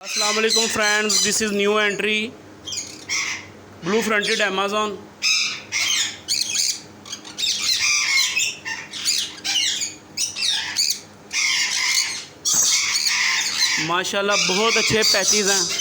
अस्सलाम वालेकुम friends, this is new entry blue fronted Amazon. माशाल्लाह बहुत अच्छे पैचेस हैं।